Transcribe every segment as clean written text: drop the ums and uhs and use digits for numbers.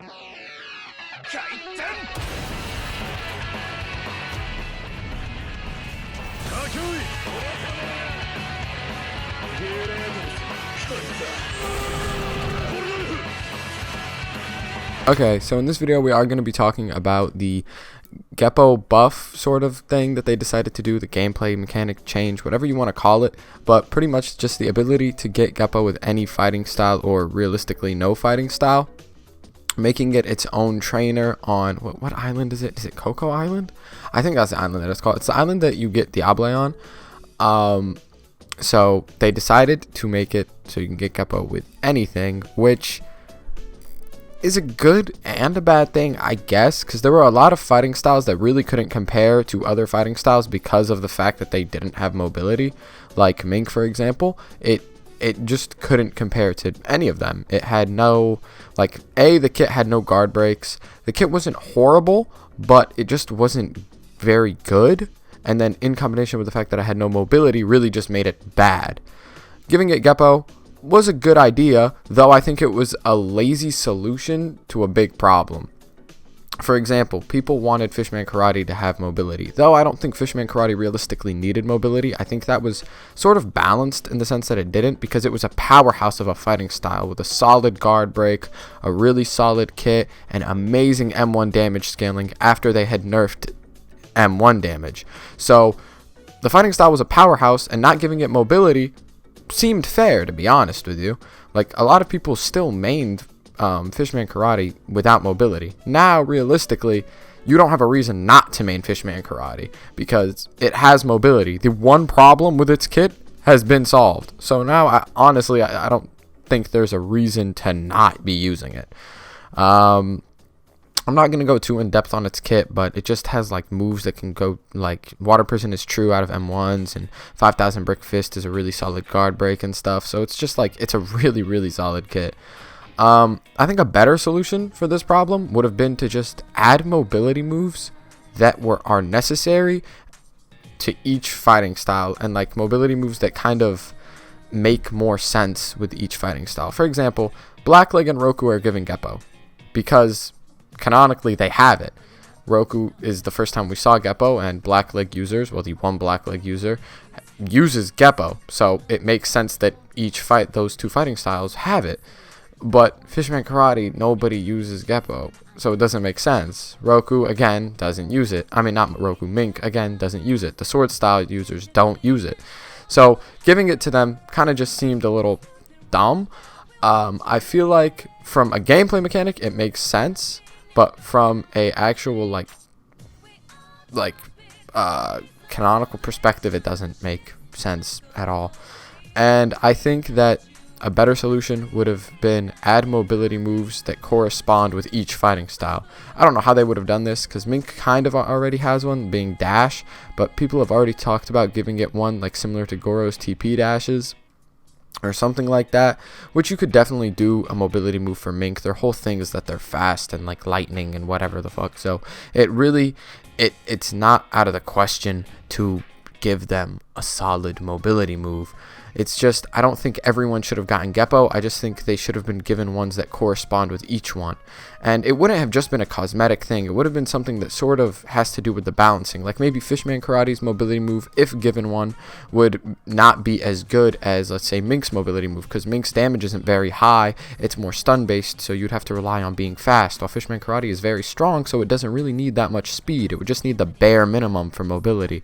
Okay, so in this video we are going to be talking about the GEPPO buff sort of thing that they decided to do, the gameplay mechanic change, whatever you want to call it, but pretty much just the ability to get GEPPO with any fighting style or realistically no fighting style, making it its own trainer on, what island is it? Is it Coco Island? I think that's the island that it's called. It's the island that you get Diable on. So they decided to make it so you can get GEPPO with anything, which is a good and a bad thing, I guess, because there were a lot of fighting styles that really couldn't compare to other fighting styles because of the fact that they didn't have mobility. Like Mink, for example, it just couldn't compare to any of them. It had no, like, the kit had no guard breaks. The kit wasn't horrible, but it just wasn't very good. And then in combination with the fact that I had no mobility really just made it bad. Giving it GEPPO was a good idea, though I think it was a lazy solution to a big problem. For example, people wanted Fishman Karate to have mobility, though I don't think Fishman Karate realistically needed mobility. I think that was sort of balanced in the sense that it didn't, because it was a powerhouse of a fighting style with a solid guard break, a really solid kit, and amazing M1 damage scaling after they had nerfed M1 damage. So the fighting style was a powerhouse, and not giving it mobility seemed fair, to be honest with you. Like, a lot of people still mained Fishman Karate without mobility. Now, realistically, you don't have a reason not to main Fishman Karate because it has mobility. The one problem with its kit has been solved. So now, I don't think there's a reason to not be using it. I'm not going to go too in-depth on its kit, but it just has, like, moves that can go, like, Water Prison is true out of M1s, and 5,000 Brick Fist is a really solid guard break and stuff, so it's just, like, it's a really, really solid kit. I think a better solution for this problem would have been to just add mobility moves that are necessary to each fighting style, and, like, mobility moves that kind of make more sense with each fighting style. For example, Blackleg and Roku are given GEPPO because canonically they have it. Roku is the first time we saw GEPPO, and Blackleg users, well, the one Blackleg user uses GEPPO, so it makes sense that those two fighting styles have it. But Fishman Karate, nobody uses GEPPO, so it doesn't make sense. Roku, again, doesn't use it. I mean, not Roku, Mink, again, doesn't use it. The sword style users don't use it. So giving it to them kind of just seemed a little dumb. I feel like from a gameplay mechanic, it makes sense. But from a actual canonical perspective, it doesn't make sense at all. And I think that a better solution would have been add mobility moves that correspond with each fighting style. I don't know how they would have done this, because Mink kind of already has one, being Dash, but people have already talked about giving it one like similar to Goro's TP dashes, or something like that, which you could definitely do a mobility move for Mink. Their whole thing is that they're fast and like lightning and whatever the fuck, so it really it's not out of the question to give them a solid mobility move. It's just, I don't think everyone should have gotten GEPPO. I just think they should have been given ones that correspond with each one. And it wouldn't have just been a cosmetic thing. It would have been something that sort of has to do with the balancing. Like maybe Fishman Karate's mobility move, if given one, would not be as good as, let's say, Mink's mobility move, because Mink's damage isn't very high. It's more stun based, so you'd have to rely on being fast, while Fishman Karate is very strong, so it doesn't really need that much speed. It would just need the bare minimum for mobility.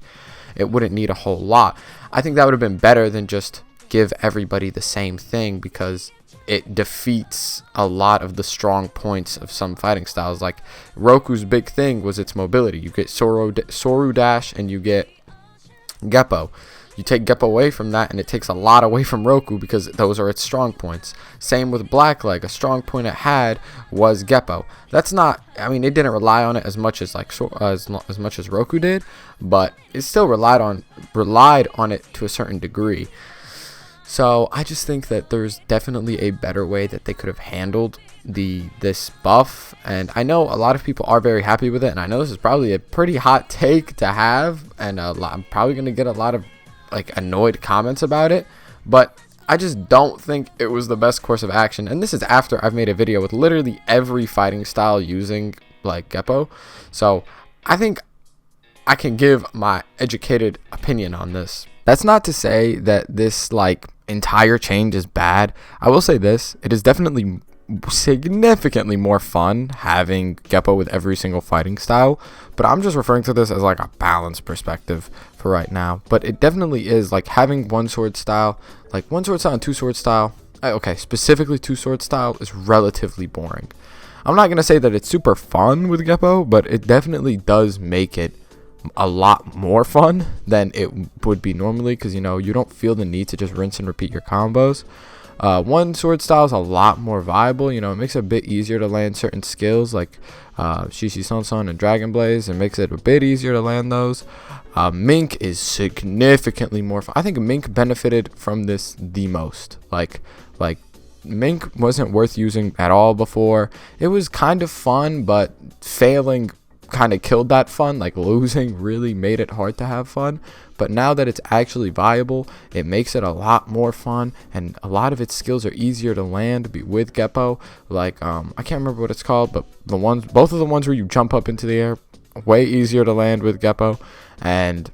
It wouldn't need a whole lot. I think that would have been better than just give everybody the same thing, because it defeats a lot of the strong points of some fighting styles. Like Roku's big thing was its mobility. You get Soru Dash and you get GEPPO. You take GEPPO away from that and it takes a lot away from Roku, because those are its strong points. Same with Blackleg. A strong point it had was GEPPO. That's not, I mean, it didn't rely on it as much as as much as Roku did, but it still relied on it to a certain degree. So I just think that there's definitely a better way that they could have handled this buff, and I know a lot of people are very happy with it, and I know this is probably a pretty hot take to have, and I'm probably going to get a lot of like annoyed comments about it, but I just don't think it was the best course of action. And this is after I've made a video with literally every fighting style using like GEPPO. So I think I can give my educated opinion on this. That's not to say that this like entire change is bad. I will say this, it is definitely significantly more fun having GEPPO with every single fighting style, but I'm just referring to this as like a balanced perspective for right now. But it definitely is like having one sword style, like one sword style and two sword style. Okay, specifically two sword style is relatively boring. I'm not gonna say that it's super fun with GEPPO, but it definitely does make it a lot more fun than it would be normally, because you know, you don't feel the need to just rinse and repeat your combos. One sword style is a lot more viable. You know, it makes it a bit easier to land certain skills like Shishi Son and Dragon Blaze. It makes it a bit easier to land those. Mink is significantly more fun. I think Mink benefited from this the most. Like Mink wasn't worth using at all before. It was kind of fun, but failing kind of killed that fun. Like losing really made it hard to have fun. But now that it's actually viable, it makes it a lot more fun, and a lot of its skills are easier to land with GEPPO. Like I can't remember what it's called, but both of the ones where you jump up into the air, way easier to land with GEPPO, and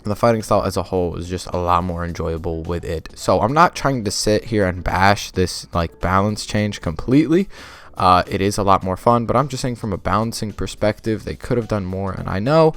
the fighting style as a whole is just a lot more enjoyable with it. So I'm not trying to sit here and bash this like balance change completely. It is a lot more fun, but I'm just saying from a balancing perspective, they could have done more. And I know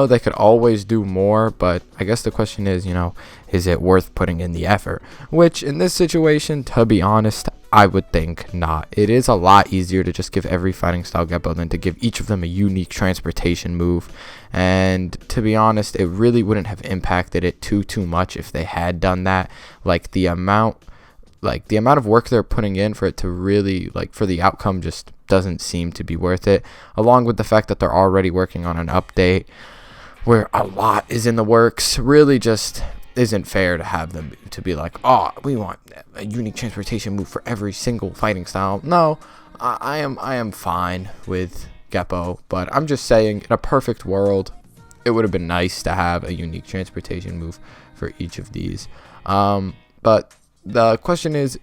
they could always do more, but I guess the question is, you know, is it worth putting in the effort? Which in this situation, to be honest, I would think not. It is a lot easier to just give every fighting style GEPPO than to give each of them a unique transportation move. And to be honest, it really wouldn't have impacted it too much if they had done that. Like the amount of work they're putting in for it to really, like, for the outcome just doesn't seem to be worth it, along with the fact that they're already working on an update where a lot is in the works. Really just isn't fair to have them to be like, oh, we want a unique transportation move for every single fighting style. No, I am fine with GEPPO, but I'm just saying, in a perfect world, it would have been nice to have a unique transportation move for each of these. But the question is,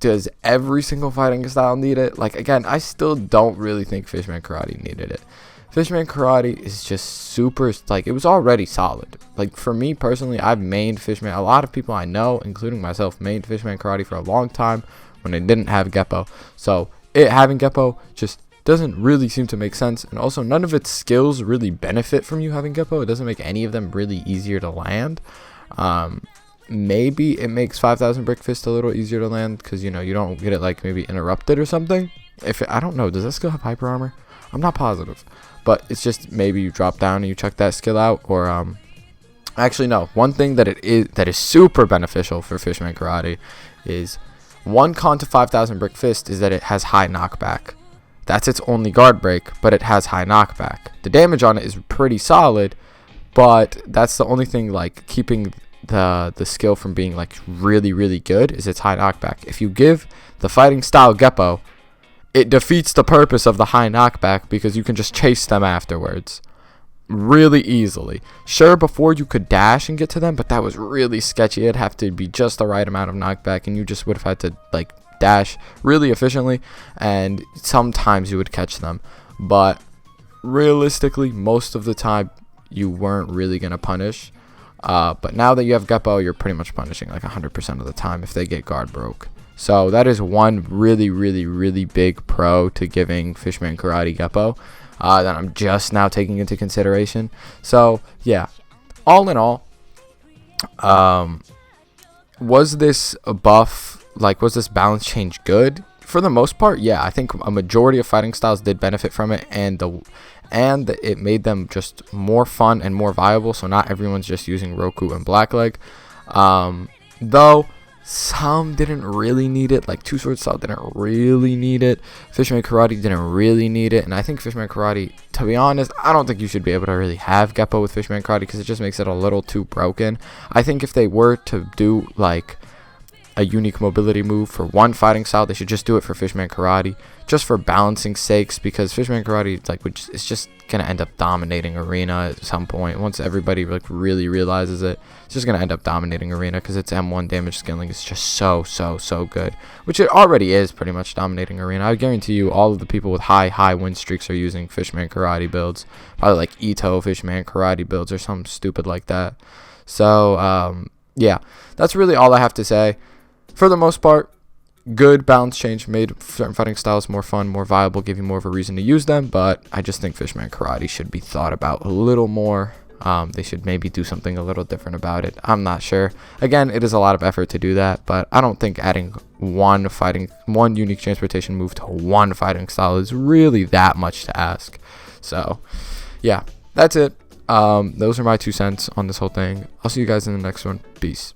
does every single fighting style need it? Like, again, I still don't really think Fishman Karate needed it. Fishman Karate is just super, like, it was already solid. Like, for me personally, I've mained Fishman. A lot of people I know, including myself, mained Fishman Karate for a long time when it didn't have GEPPO. So, it having GEPPO just doesn't really seem to make sense. And also, none of its skills really benefit from you having GEPPO. It doesn't make any of them really easier to land. Maybe it makes 5,000 Brick Fist a little easier to land because, you know, you don't get it like maybe interrupted or something. I don't know, does that skill have hyper armor? I'm not positive, but it's just maybe you drop down and you check that skill out. Or actually no, one thing that is super beneficial for Fishman Karate is one con to 5,000 Brick Fist is that it has high knockback. That's its only guard break, but it has high knockback. The damage on it is pretty solid, but that's the only thing like keeping the skill from being like really good is its high knockback. If you give the fighting style GEPPO, it defeats the purpose of the high knockback because you can just chase them afterwards really easily. Sure, before you could dash and get to them, but that was really sketchy. It'd have to be just the right amount of knockback, and you just would have had to like dash really efficiently, and sometimes you would catch them, but realistically most of the time you weren't really gonna punish. But now that you have GEPPO, you're pretty much punishing like 100% of the time if they get guard broke. So that is one really big pro to giving Fishman Karate GEPPO that I'm just now taking into consideration. So yeah, all in all, was this a buff, like was this balance change good? For the most part, yeah, I think a majority of fighting styles did benefit from it, and it made them just more fun and more viable, so not everyone's just using Roku and Blackleg. Though some didn't really need it, like Two Sword Style didn't really need it, Fishman Karate didn't really need it, and I think Fishman Karate, to be honest, I don't think you should be able to really have GEPPO with Fishman Karate because it just makes it a little too broken. I think if they were to do like a unique mobility move for one fighting style, they should just do it for Fishman Karate, just for balancing sakes, because Fishman Karate, like, it's just gonna end up dominating Arena at some point. Once everybody like really realizes it, it's just gonna end up dominating Arena because its M1 damage scaling is just so good, which it already is pretty much dominating Arena. I guarantee you all of the people with high win streaks are using Fishman Karate builds, probably like Ito Fishman Karate builds or something stupid like that. So yeah, that's really all I have to say. For the most part, good balance change, made certain fighting styles more fun, more viable, give you more of a reason to use them, but I just think Fishman Karate should be thought about a little more. They should maybe do something a little different about it. I'm not sure. Again, it is a lot of effort to do that, but I don't think adding one unique transportation move to one fighting style is really that much to ask. So yeah, that's it. Those are my 2 cents on this whole thing. I'll see you guys in the next one. Peace.